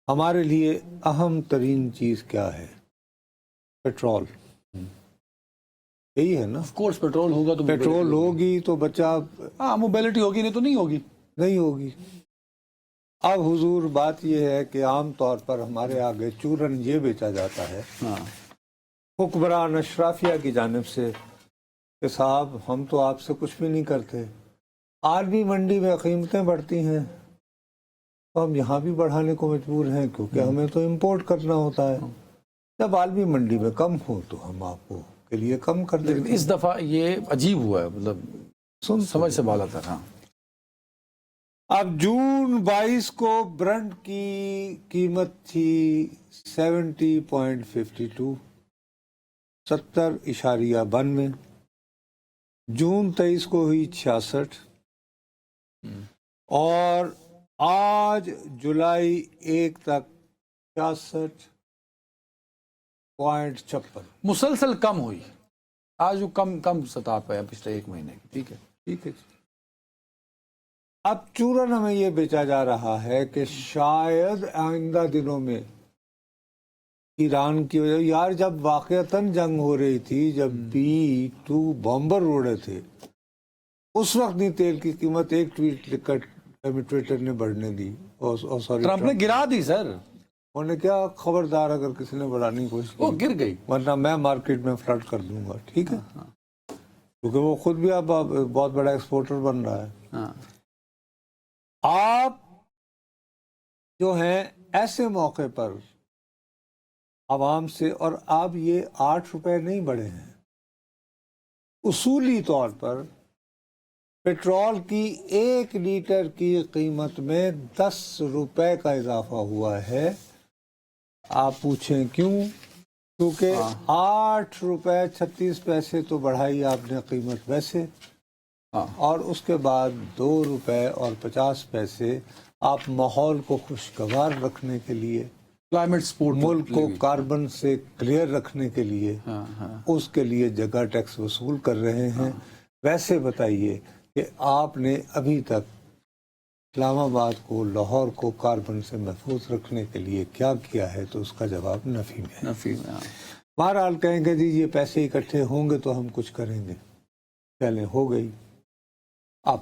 ہمارے لیے اہم ترین چیز کیا ہے؟ پیٹرول. یہی ہے نا. آف کورس پیٹرول ہوگا تو پیٹرول ہوگی تو بچہ ہاں موبیلٹی ہوگی، نہیں تو نہیں ہوگی. نہیں ہوگی. اب حضور بات یہ ہے کہ عام طور پر ہمارے آگے چورن یہ بیچا جاتا ہے حکمران اشرافیہ کی جانب سے کہ صاحب ہم تو آپ سے کچھ بھی نہیں کرتے، عالمی منڈی میں قیمتیں بڑھتی ہیں تو ہم یہاں بھی بڑھانے کو مجبور ہیں کیونکہ ہمیں تو امپورٹ کرنا ہوتا ہے. جب عالمی منڈی میں کم ہو تو ہم آپ کو کے لیے کم کر دیتے لیکن ہیں. اس دفعہ یہ عجیب ہوا ہے، مطلب سمجھ سے بالا تھا. ہاں اب جون 22 کو برنٹ کی قیمت تھی 70.52 70.92. جون 23 کو ہوئی 66 اور آج جولائی 1 تک 66.56. مسلسل کم ہوئی، آج وہ کم سطح پہ ہے پچھلے ایک مہینے کی. ٹھیک ہے. ٹھیک ہے. اب چورن ہمیں یہ بیچا جا رہا ہے کہ شاید آئندہ دنوں میں ایران کی وجہ، یار جب واقعتاً جنگ ہو رہی تھی، جب B-2 بامبر اڑے تھے، اس وقت نہیں تیل کی قیمت ایک ٹویٹ لکھ کر ٹویٹر نے بڑھنے دی. ٹرمپ نے گرا دی سر. انہوں نے کیا خبردار اگر کسی نے بڑھانے کی کوشش وہ کی گر گئی، ورنہ میں مارکیٹ میں فلڈ کر دوں گا. ٹھیک ہے، کیونکہ وہ خود بھی اب بہت بڑا ایکسپورٹر بن رہا ہے. آپ جو ہیں ایسے موقع پر عوام سے، اور آپ یہ 8 روپے نہیں بڑھے ہیں، اصولی طور پر پیٹرول کی 1 لیٹر کی قیمت میں 10 روپے کا اضافہ ہوا ہے. آپ پوچھیں کیوں؟ کیونکہ 8 روپے 36 پیسے تو بڑھائی آپ نے قیمت ویسے، اور اس کے بعد 2 روپے اور 50 پیسے آپ ماحول کو خوشگوار رکھنے کے لیے، کلائمیٹ سپورٹ، ملک کو کاربن سے کلیئر رکھنے کے لیے، اس کے لیے جگہ ٹیکس وصول کر رہے ہیں. ویسے بتائیے کہ آپ نے ابھی تک اسلام آباد کو، لاہور کو کاربن سے محفوظ رکھنے کے لیے کیا کیا ہے؟ تو اس کا جواب نفی میں ہے. بہرحال کہیں گے جی یہ پیسے اکٹھے ہوں گے تو ہم کچھ کریں گے. چلیں، ہو گئی. اب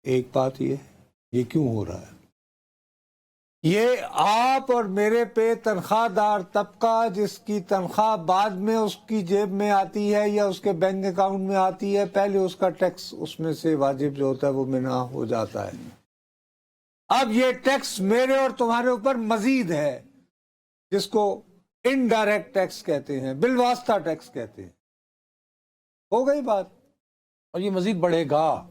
ایک بات یہ کیوں ہو رہا ہے؟ یہ آپ اور میرے پہ تنخواہ دار طبقہ، جس کی تنخواہ بعد میں اس کی جیب میں آتی ہے یا اس کے بینک اکاؤنٹ میں آتی ہے، پہلے اس کا ٹیکس اس میں سے واجب جو ہوتا ہے وہ منع ہو جاتا ہے. اب یہ ٹیکس میرے اور تمہارے اوپر مزید ہے، جس کو انڈائریکٹ ٹیکس کہتے ہیں، بالواسطہ ٹیکس کہتے ہیں. ہو گئی بات. اور یہ مزید بڑھے گا.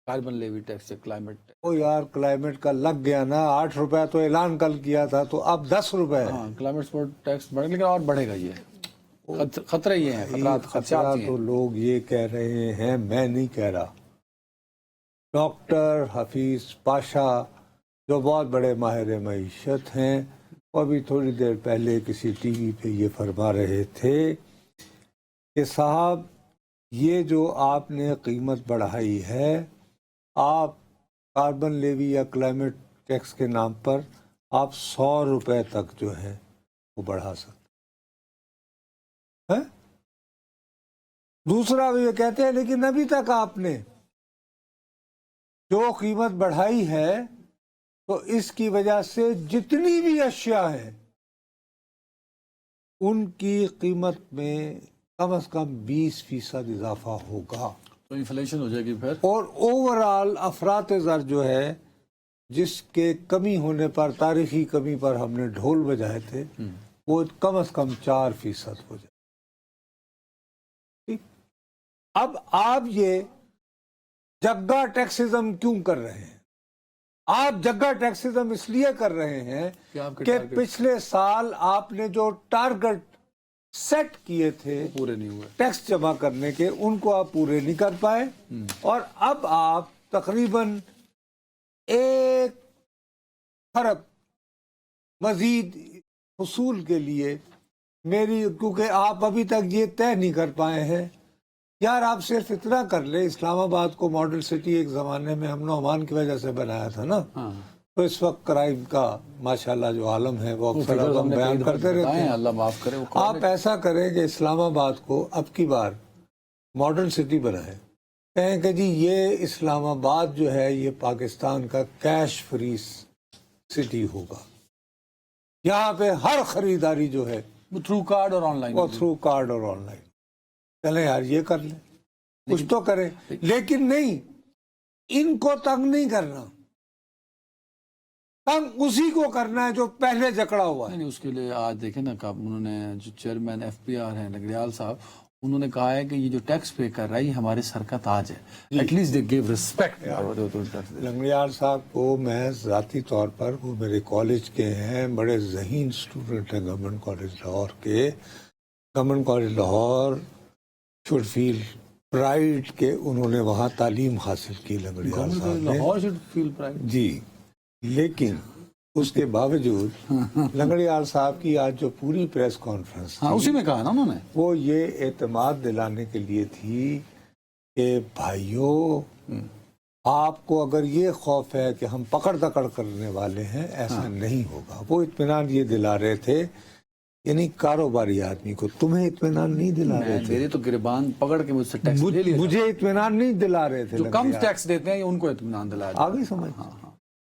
کاربن لیوی ٹیکس سے کلائمیٹ ٹیکس. او یار کلائمیٹ کا لگ گیا نا. 8 روپے تو اعلان کل کیا تھا، تو اب 10 روپے. ہاں کلائمیٹ سپورٹ ٹیکس بڑھے، لیکن اور بڑھے گا. یہ خطرے یہ ہیں، خدشات تو لوگ یہ کہہ رہے ہیں، میں نہیں کہہ رہا. ڈاکٹر حفیظ پاشا جو بہت بڑے ماہر معیشت ہیں، وہ ابھی تھوڑی دیر پہلے کسی ٹی وی پہ یہ فرما رہے تھے کہ صاحب یہ جو آپ نے قیمت بڑھائی ہے، آپ کاربن لیوی یا کلائمیٹ ٹیکس کے نام پر آپ 100 روپے تک جو ہے وہ بڑھا سکتے ہیں. دوسرا یہ کہتے ہیں لیکن ابھی تک آپ نے جو قیمت بڑھائی ہے تو اس کی وجہ سے جتنی بھی اشیاء ہیں ان کی قیمت میں کم از کم 20% اضافہ ہوگا. تو انفلیشن ہو جائے گی پھر. اور اوورال افراط زر جو ہے، جس کے کمی ہونے پر، تاریخی کمی پر ہم نے ڈھول بجائے تھے، وہ کم از کم 4% ہو جائے. اب آپ یہ جگہ ٹیکسزم کیوں کر رہے ہیں؟ آپ جگہ ٹیکسزم اس لیے کر رہے ہیں کہ پچھلے سال آپ نے جو ٹارگٹ سیٹ کیے تھے پورے نہیں ہوئے ٹیکس جمع کرنے کے، ان کو آپ پورے نہیں کر پائے، اور اب آپ تقریباً 1 ارب مزید حصول کے لیے کیونکہ آپ ابھی تک یہ طے نہیں کر پائے ہیں. یار آپ صرف اتنا کر لیں، اسلام آباد کو ماڈل سٹی ایک زمانے میں امن و امان کی وجہ سے بنایا تھا نا، تو اس وقت کرائم کا ماشاءاللہ جو عالم ہے وہ اکثر فگرز اب ہم ہم نے بیان کئی کرتے دفعہ رہتے بتائے ہیں. ہیں، اللہ معاف کرے وہ آپ ایسا کریں کہ اسلام آباد کو اب کی بار ماڈل سٹی بنائیں. کہیں کہ جی یہ اسلام آباد جو ہے یہ پاکستان کا کیش فری سٹی ہوگا. یہاں پہ ہر خریداری جو ہے تھرو کارڈ اور آن لائن. وہ تھرو کارڈ اور آن لائن. چلیں یار یہ کر لیں، کچھ تو کریں، لیکن نہیں، ان کو تنگ نہیں کرنا. تنگ اسی کو کرنا ہے جو پہلے جکڑا ہوا ہے. نہیں اس کے لیے آج دیکھیں نا کہ انہوں نے جو چیئرمین ایف پی آر ہیں لنگریال صاحب، انہوں نے کہا ہے کہ یہ جو ٹیکس پے کر رہا ہے یہ ہمارے سر کا تاج ہے. At least they give respect. Langrial صاحب کو میں ذاتی طور پر، وہ میرے کالج کے ہیں، بڑے ذہین اسٹوڈنٹ ہیں گورنمنٹ کالج لاہور کے. Government college Lahore should feel pride کہ انہوں نے وہاں تعلیم حاصل کی لنگریال صاحب نے. Lahore should feel pride. جی، لیکن اس کے باوجود لنگڑیال صاحب کی آج جو پوری پریس کانفرنس ہاں اسی میں کہا نا انہوں نے، وہ یہ اعتماد دلانے کے لیے تھی کہ بھائیوں آپ کو اگر یہ خوف ہے کہ ہم پکڑ دکڑ کرنے والے ہیں، ایسا نہیں ہوگا. وہ اطمینان یہ دلا رہے تھے، یعنی کاروباری آدمی کو. تمہیں اطمینان نہیں دلا رہے تھے، میرے تو گریبان پکڑ کے مجھ سے ٹیکس لے لیا. مجھے اطمینان نہیں دلا رہے تھے. جو کم ٹیکس دیتے ہیں ان کو اطمینان دلایا. آگے سمجھ